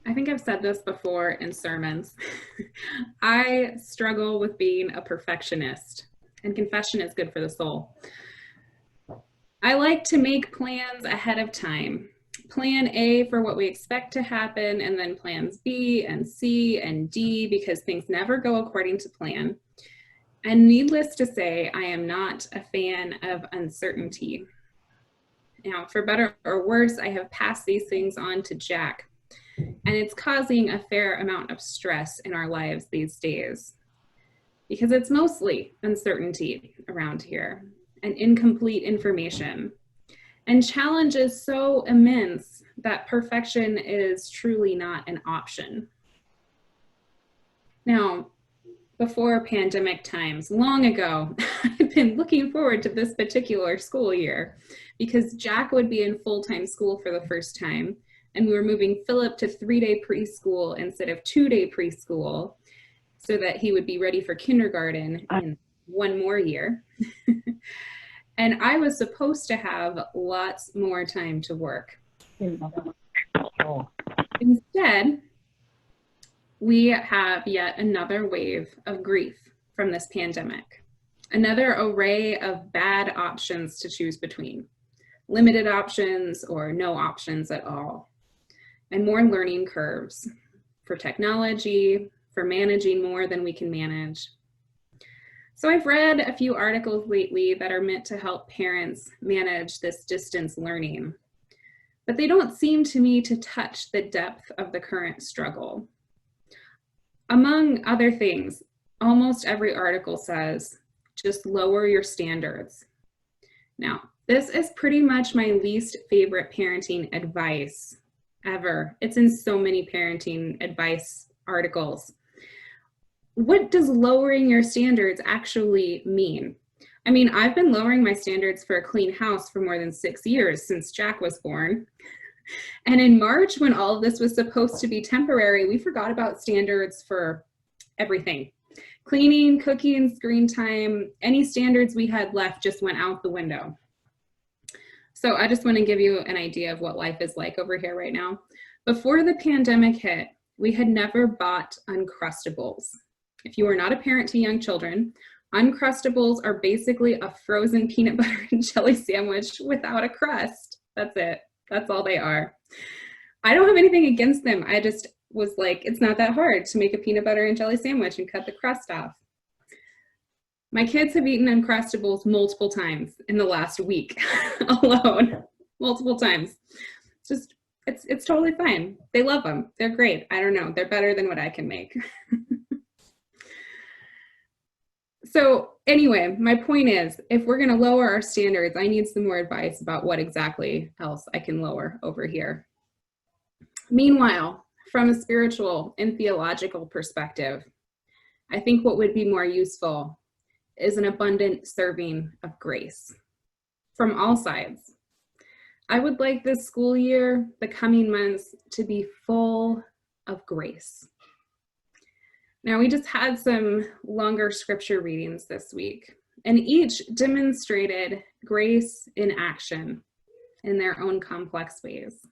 I think I've said this before in sermons. I struggle with being a perfectionist, and confession is good for the soul. I like to make plans ahead of time. Plan A for what we expect to happen, and then plans B and C and D, because things never go according to plan. And needless to say, I am not a fan of uncertainty. Now, for better or worse, I have passed these things on to Jack, and it's causing a fair amount of stress in our lives these days because it's mostly uncertainty around here and incomplete information and challenges so immense that perfection is truly not an option. Now, before pandemic times, long ago, I've been looking forward to this particular school year because Jack would be in full-time school for the first time, and we were moving Philip to 3-day preschool instead of 2-day preschool so that he would be ready for kindergarten in one more year. And I was supposed to have lots more time to work. Instead, we have yet another wave of grief from this pandemic, another array of bad options to choose between, limited options or no options at all, and more learning curves for technology, for managing more than we can manage. So I've read a few articles lately that are meant to help parents manage this distance learning, but they don't seem to me to touch the depth of the current struggle. Among other things, almost every article says, just lower your standards. Now, this is pretty much my least favorite parenting advice ever. It's in so many parenting advice articles. What does lowering your standards actually mean? I mean, I've been lowering my standards for a clean house for more than 6 years since Jack was born. And in March, when all of this was supposed to be temporary, we forgot about standards for everything. Cleaning, cooking, screen time, any standards we had left just went out the window. So I just want to give you an idea of what life is like over here right now. Before the pandemic hit, we had never bought Uncrustables. If you are not a parent to young children, Uncrustables are basically a frozen peanut butter and jelly sandwich without a crust. That's it. That's all they are. I don't have anything against them. I just was like, it's not that hard to make a peanut butter and jelly sandwich and cut the crust off. My kids have eaten Uncrustables multiple times in the last week alone, multiple times. It's totally fine. They love them. They're great. I don't know. They're better than what I can make. So anyway, my point is, if we're going to lower our standards, I need some more advice about what exactly else I can lower over here. Meanwhile, from a spiritual and theological perspective, I think what would be more useful is an abundant serving of grace from all sides. I would like this school year, the coming months, to be full of grace. Now, we just had some longer scripture readings this week, and each demonstrated grace in action in their own complex ways.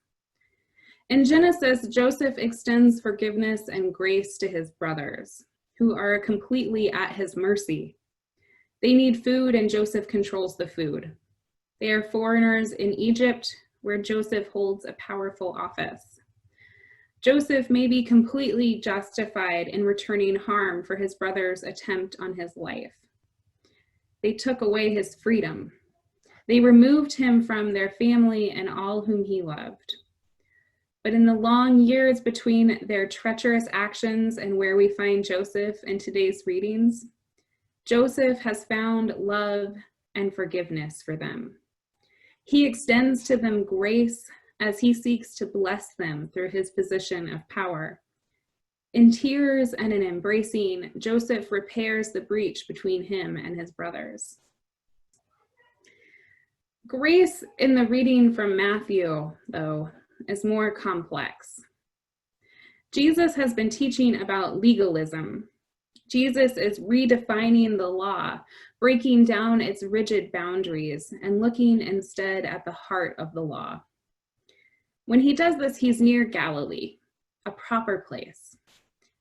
In Genesis, Joseph extends forgiveness and grace to his brothers, who are completely at his mercy. They need food, and Joseph controls the food. They are foreigners in Egypt, where Joseph holds a powerful office. Joseph may be completely justified in returning harm for his brother's attempt on his life. They took away his freedom. They removed him from their family and all whom he loved. But in the long years between their treacherous actions and where we find Joseph in today's readings, Joseph has found love and forgiveness for them. He extends to them grace as he seeks to bless them through his position of power. In tears and in embracing, Joseph repairs the breach between him and his brothers. Grace in the reading from Matthew, though, is more complex. Jesus has been teaching about legalism. Jesus is redefining the law, breaking down its rigid boundaries, and looking instead at the heart of the law. When he does this, he's near Galilee, a proper place,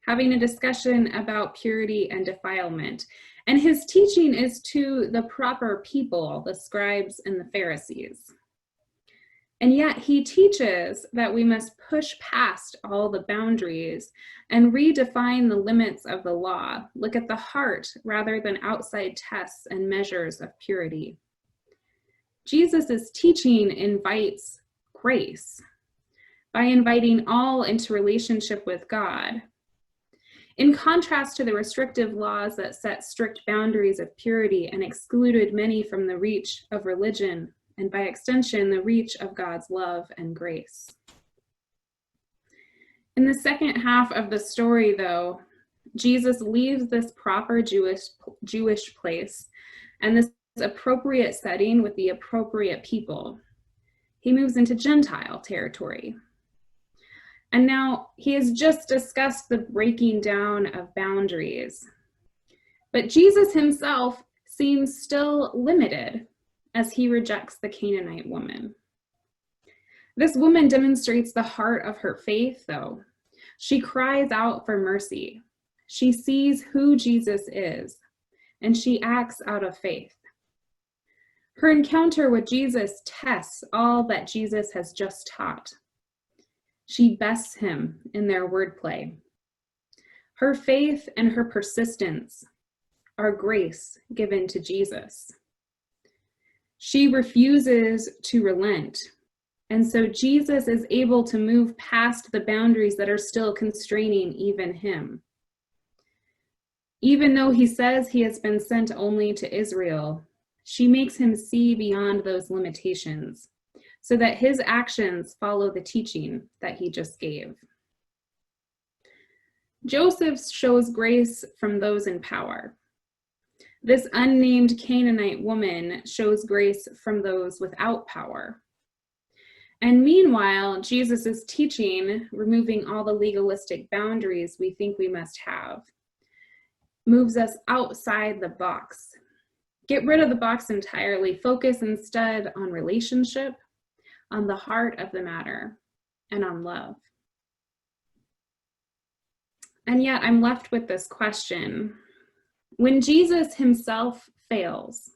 having a discussion about purity and defilement. And his teaching is to the proper people, the scribes and the Pharisees. And yet he teaches that we must push past all the boundaries and redefine the limits of the law, look at the heart rather than outside tests and measures of purity. Jesus' teaching invites grace by inviting all into relationship with God. In contrast to the restrictive laws that set strict boundaries of purity and excluded many from the reach of religion, and by extension, the reach of God's love and grace. In the second half of the story, though, Jesus leaves this proper Jewish place and this appropriate setting with the appropriate people. He moves into Gentile territory. And now he has just discussed the breaking down of boundaries. But Jesus himself seems still limited as he rejects the Canaanite woman. This woman demonstrates the heart of her faith, though. She cries out for mercy. She sees who Jesus is, and she acts out of faith. Her encounter with Jesus tests all that Jesus has just taught. She bests him in their wordplay. Her faith and her persistence are grace given to Jesus. She refuses to relent. And so Jesus is able to move past the boundaries that are still constraining even him. Even though he says he has been sent only to Israel, she makes him see beyond those limitations so that his actions follow the teaching that he just gave. Joseph shows grace from those in power. This unnamed Canaanite woman shows grace from those without power. And meanwhile, Jesus' teaching, removing all the legalistic boundaries we think we must have, moves us outside the box. Get rid of the box entirely. Focus instead on relationship, on the heart of the matter, and on love. And yet I'm left with this question. When Jesus himself fails,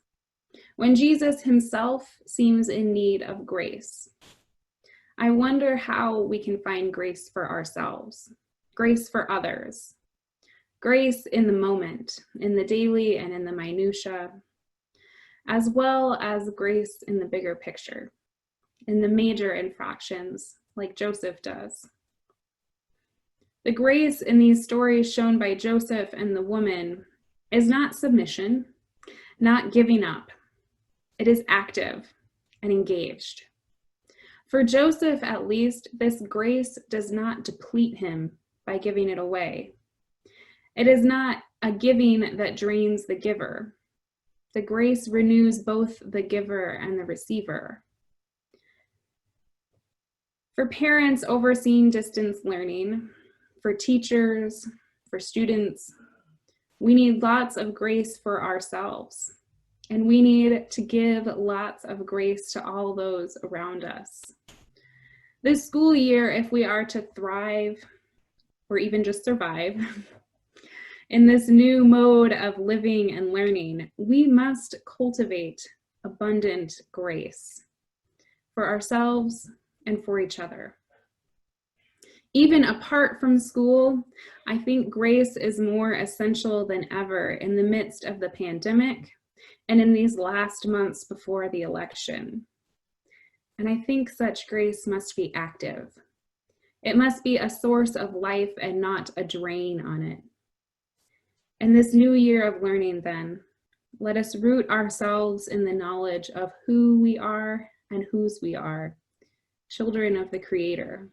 when Jesus himself seems in need of grace, I wonder how we can find grace for ourselves, grace for others, grace in the moment, in the daily and in the minutia, as well as grace in the bigger picture, in the major infractions like Joseph does. The grace in these stories shown by Joseph and the woman is not submission, not giving up. It is active and engaged. For Joseph, at least, this grace does not deplete him by giving it away. It is not a giving that drains the giver. The grace renews both the giver and the receiver. For parents overseeing distance learning, for teachers, for students, we need lots of grace for ourselves, and we need to give lots of grace to all those around us. This school year, if we are to thrive, or even just survive, in this new mode of living and learning, we must cultivate abundant grace for ourselves and for each other. Even apart from school, I think grace is more essential than ever in the midst of the pandemic and in these last months before the election. And I think such grace must be active. It must be a source of life and not a drain on it. In this new year of learning, then, let us root ourselves in the knowledge of who we are and whose we are, children of the Creator,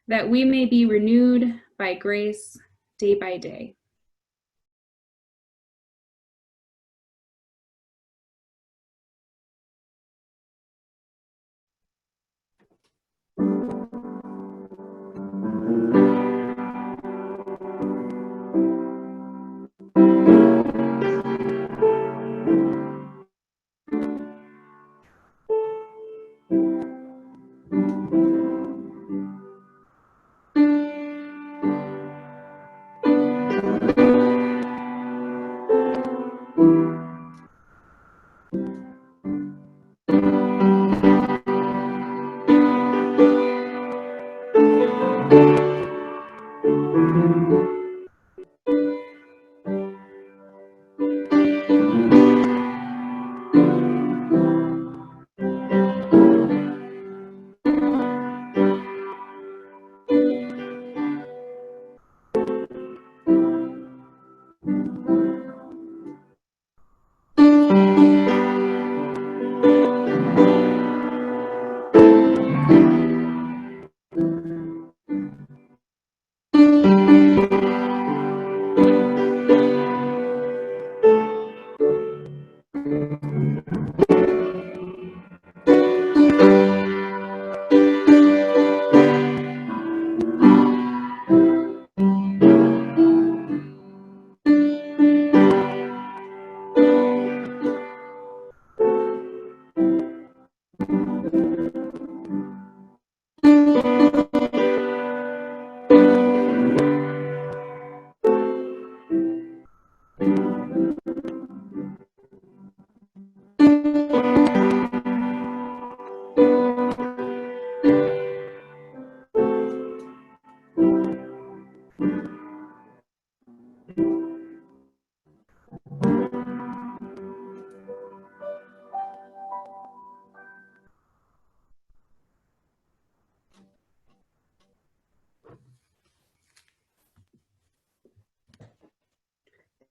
that we may be renewed by grace day by day.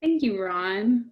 Thank you, Ron.